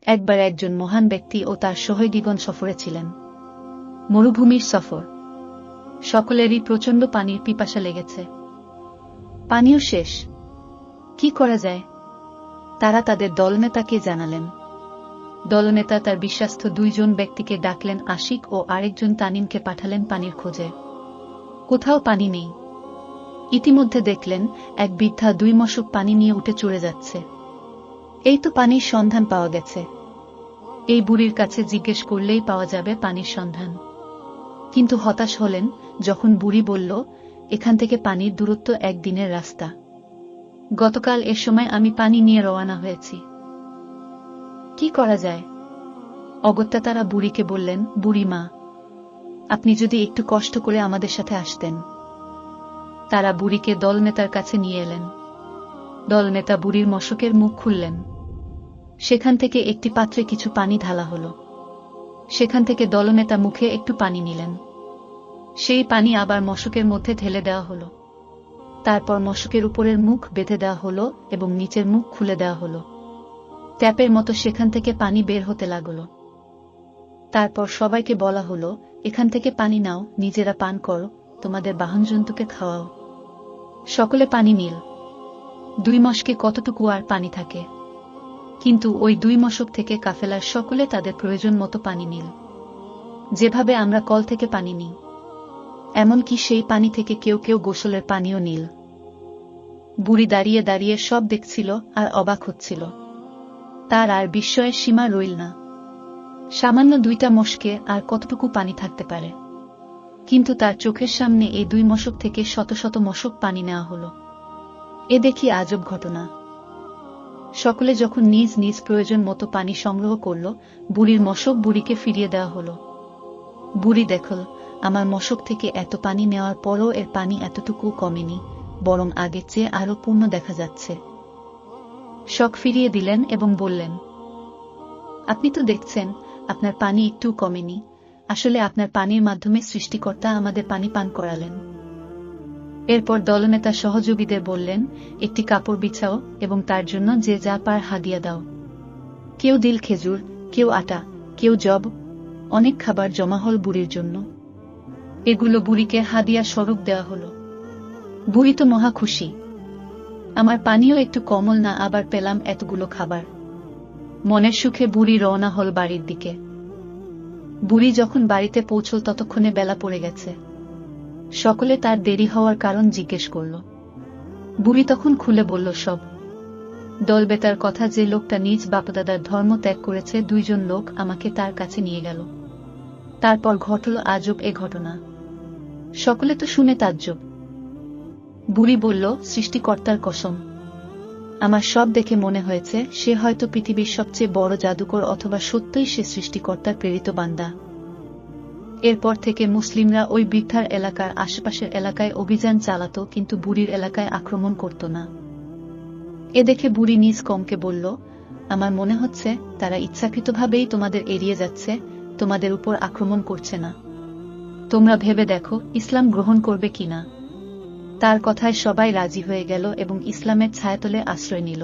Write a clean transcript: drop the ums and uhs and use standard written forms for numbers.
একবার একজন মহান ব্যক্তি ও তার সহযোগীগণ সফরে ছিলেন। মরুভূমির সফর। সকলেরই প্রচণ্ড পানির পিপাসা লেগেছে। পানিও শেষ। কি করা যায়? তারা তাদের দলনেতাকে জানালেন। দলনেতা তার বিশ্বস্ত 2 জন ব্যক্তিকে ডাকলেন, আশিক ও আরেকজন তানিমকে পাঠালেন পানির খোঁজে। কোথাও পানি নেই। ইতিমধ্যে দেখলেন এক বৃদ্ধা 2 মশক পানি নিয়ে উঠে চড়ে যাচ্ছে। এই তো পানির সন্ধান পাওয়া গেছে। এই বুড়ির কাছে জিজ্ঞেস করলেই পাওয়া যাবে পানির সন্ধান। কিন্তু হতাশ হলেন যখন বুড়ি বলল, এখান থেকে পানির দূরত্ব 1 দিনের রাস্তা। গতকাল এর সময় আমি পানি নিয়ে রওনা হয়েছি। কি করা যায়? অগত্যা তারা বুড়িকে বললেন, বুড়ি মা, আপনি যদি একটু কষ্ট করে আমাদের সাথে আসতেন। তারা বুড়িকে দলনেতার কাছে নিয়ে এলেন। দলনেতা বুড়ির মশকের মুখ খুললেন। সেখান থেকে একটি পাত্রে কিছু পানি ঢালা হলো। সেখান থেকে দলনেতা মুখে একটু পানি নিলেন। সেই পানি আবার মশকের মধ্যে ঢেলে দেওয়া হলো। তারপর মশকের উপরের মুখ বেঁধে দেওয়া হলো এবং নিচের মুখ খুলে দেওয়া হলো। ট্যাপের মতো সেখান থেকে পানি বের হতে লাগল। তারপর সবাইকে বলা হলো, এখান থেকে পানি নাও, নিজেরা পান করো, তোমাদের বাহনজন্তুকে খাওয়াও। সকলে পানি নিল। 2 মশকে কতটুকু আর পানি থাকে? কিন্তু ওই 2 মশক থেকে কাফেলার সকলে তাদের প্রয়োজন মতো পানি নিল। যেভাবে আমরা কল থেকে পানি নিই, এমনকি সেই পানি থেকে কেউ কেউ গোসলের পানিও নিল। বুড়ি দাঁড়িয়ে দাঁড়িয়ে সব দেখছিল আর অবাক হচ্ছিল। তার আর বিস্ময়ের সীমা রইল না। সামান্য 2টা মশকে আর কতটুকু পানি থাকতে পারে? কিন্তু তার চোখের সামনে এই 2 মশক থেকে শত শত মশক পানি নেওয়া হলো। এ দেখি আজব ঘটনা। সকলে যখন নিজ নিজ প্রয়োজন মতো পানি সংগ্রহ করল, বুড়ির মশক বুড়িকে ফিরিয়ে দেওয়া হলো। বুড়ি দেখল, আমার মশক থেকে এত পানি নেওয়ার পরও এর পানি এতটুকু কমেনি, বরং আগের চেয়ে আরো পূর্ণ দেখা যাচ্ছে। শক ফিরিয়ে দিলেন এবং বললেন, আপনি তো দেখছেন আপনার পানি একটু কমেনি। আসলে আপনার পানির মাধ্যমে সৃষ্টিকর্তা আমাদের পানি পান করালেন। এরপর দলনেতা সহযোগীদের বললেন, একটি কাপড় বিছাও এবং তার জন্য যে যা পার হাদিয়া দাও। কেউ দিল খেজুর, কেউ আটা, কেউ জব। অনেক খাবার জমা হল বুড়ির জন্য। এগুলো বুড়িকে হাদিয়া স্বরূপ দেওয়া হলো। বুড়ি তো মহা খুশি। আমার পানিও একটু কমল না, আবার পেলাম এতগুলো খাবার। মনের সুখে বুড়ি রওনা হল বাড়ির দিকে। বুড়ি যখন বাড়িতে পৌঁছল ততক্ষণে বেলা পড়ে গেছে। সকলে তার দেরি হওয়ার কারণ জিজ্ঞেস করল। বুড়ি তখন খুলে বলল সব। দলবেতার কথা, যে লোকটা নিজ বাপদাদার ধর্ম ত্যাগ করেছে, 2 জন লোক আমাকে তার কাছে নিয়ে গেল। তারপর ঘটল আজব এ ঘটনা। সকলে তো শুনে তাজ্জব। বুড়ি বলল, সৃষ্টিকর্তার কসম, আমার সব দেখে মনে হয়েছে সে হয়তো পৃথিবীর সবচেয়ে বড় জাদুকর, অথবা সত্যই সে সৃষ্টিকর্তার প্রেরিত বান্দা। এরপর থেকে মুসলিমরা ওই বৃদ্ধার এলাকার আশেপাশের এলাকায় অভিযান চালাত, কিন্তু বুড়ির এলাকায় আক্রমণ করত না। এ দেখে বুড়ি নিজ কমকে বলল, আমার মনে হচ্ছে তারা ইচ্ছাকৃতভাবেই তোমাদের এড়িয়ে যাচ্ছে, তোমাদের উপর আক্রমণ করছে না। তোমরা ভেবে দেখো ইসলাম গ্রহণ করবে কিনা। তার কথায় সবাই রাজি হয়ে গেল এবং ইসলামের ছায়াতলে আশ্রয় নিল।